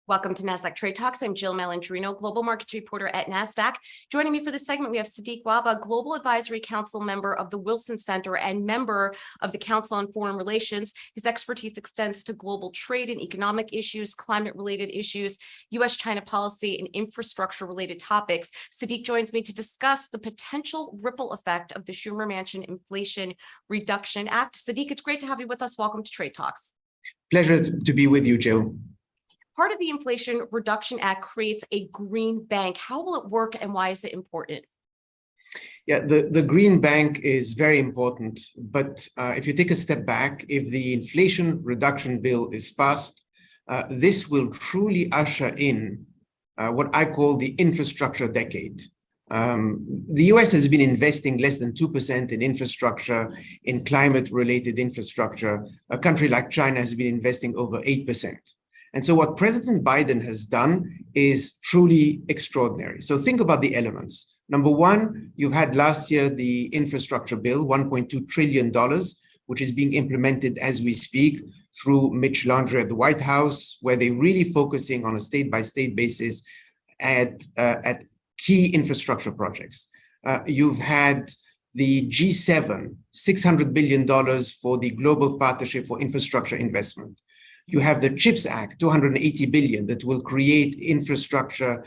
Welcome to Nasdaq Trade Talks. I'm Jill Malandrino, Global Markets Reporter at Nasdaq. Joining me for this segment, we have Sadek Wahba, Global Advisory Council member of the Wilson Center and member of the Council on Foreign Relations. His expertise extends to global trade and economic issues, climate-related issues, U.S.-China policy, and infrastructure-related topics. Sadek joins me to discuss the potential ripple effect of the Schumer-Manchin Inflation Reduction Act. Sadek, it's great to have you with us. Welcome to Trade Talks. Pleasure to be with you, Jill. Part of the Inflation Reduction Act creates a green bank. How will it work and why is it important? Yeah, the green bank is very important. But if you take a step back, if the Inflation Reduction Bill is passed, this will truly usher in what I call the infrastructure decade. The US has been investing less than 2% in infrastructure, in climate-related infrastructure. A country like China has been investing over 8%. And so what President Biden has done is truly extraordinary. So think about the elements. Number one, you've had last year the infrastructure bill, $1.2 trillion, which is being implemented as we speak through Mitch Landrieu at the White House, where they're really focusing on a state-by-state basis at key infrastructure projects. You've had the G7, $600 billion for the Global Partnership for Infrastructure Investment. You have the CHIPS Act, $280 billion, that will create infrastructure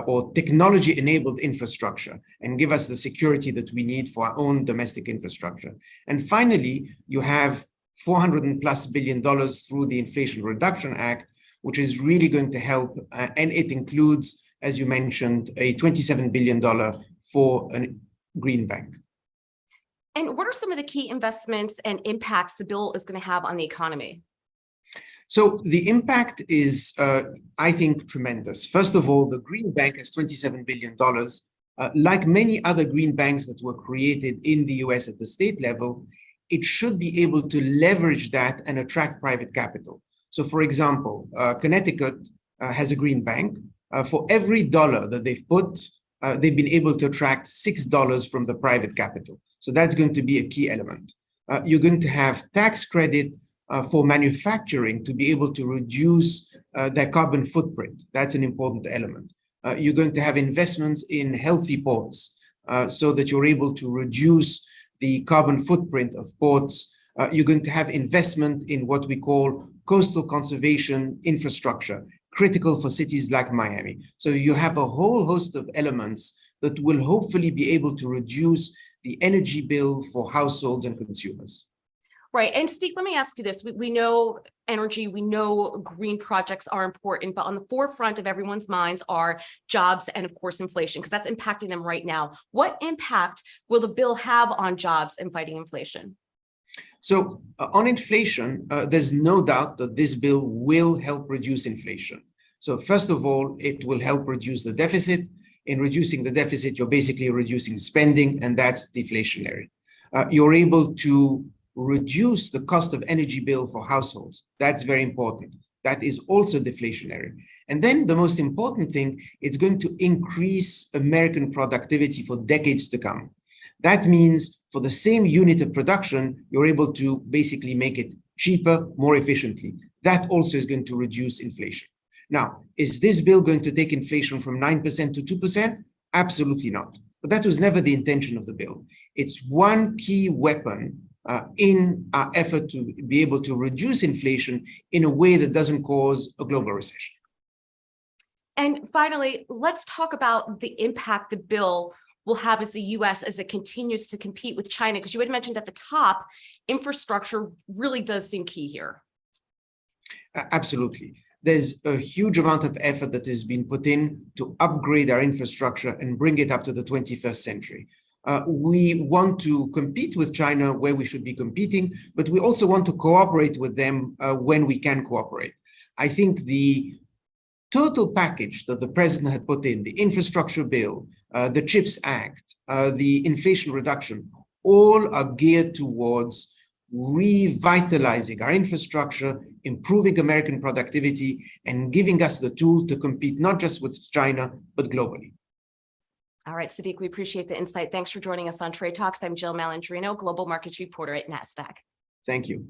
or technology-enabled infrastructure and give us the security that we need for our own domestic infrastructure. And finally, you have $400+ billion through the Inflation Reduction Act, which is really going to help, and it includes, as you mentioned, a $27 billion for a green bank. And what are some of the key investments and impacts the bill is going to have on the economy? So the impact is, I think, tremendous. First of all, the Green Bank has $27 billion. Like many other green banks that were created in the US at the state level, it should be able to leverage that and attract private capital. So for example, Connecticut has a green bank. For every dollar that they've put, they've been able to attract $6 from the private capital. So that's going to be a key element. You're going to have tax credit for manufacturing to be able to reduce their carbon footprint. That's an important element. You're going to have investments in healthy ports so that you're able to reduce the carbon footprint of ports. You're going to have investment in what we call coastal conservation infrastructure, critical for cities like Miami. So you have a whole host of elements that will hopefully be able to reduce the energy bill for households and consumers. Right. And Steve, let me ask you this. We know energy, we know green projects are important, but on the forefront of everyone's minds are jobs and, of course, inflation, because that's impacting them right now. What impact will the bill have on jobs and fighting inflation? So on inflation, there's no doubt that this bill will help reduce inflation. So first of all, it will help reduce the deficit. In reducing the deficit, you're basically reducing spending, and that's deflationary. You're able to reduce the cost of energy bill for households. That's very important. That is also deflationary. And then the most important thing, it's going to increase American productivity for decades to come. That means for the same unit of production, you're able to basically make it cheaper, more efficiently. That also is going to reduce inflation. Now, is this bill going to take inflation from 9% to 2%? Absolutely not. But that was never the intention of the bill. It's one key weapon in our effort to be able to reduce inflation in a way that doesn't cause a global recession. And finally, let's talk about the impact the bill will have as the U.S. as it continues to compete with China, because you had mentioned at the top, infrastructure really does seem key here. Absolutely. There's a huge amount of effort that has been put in to upgrade our infrastructure and bring it up to the 21st century. We want to compete with China where we should be competing, but we also want to cooperate with them when we can cooperate. I think the total package that the president had put in, the infrastructure bill, the CHIPS Act, the inflation reduction, all are geared towards revitalizing our infrastructure, improving American productivity, and giving us the tool to compete not just with China, but globally. All right, Sadek, we appreciate the insight. Thanks for joining us on Trade Talks. I'm Jill Malandrino, Global Markets Reporter at Nasdaq. Thank you.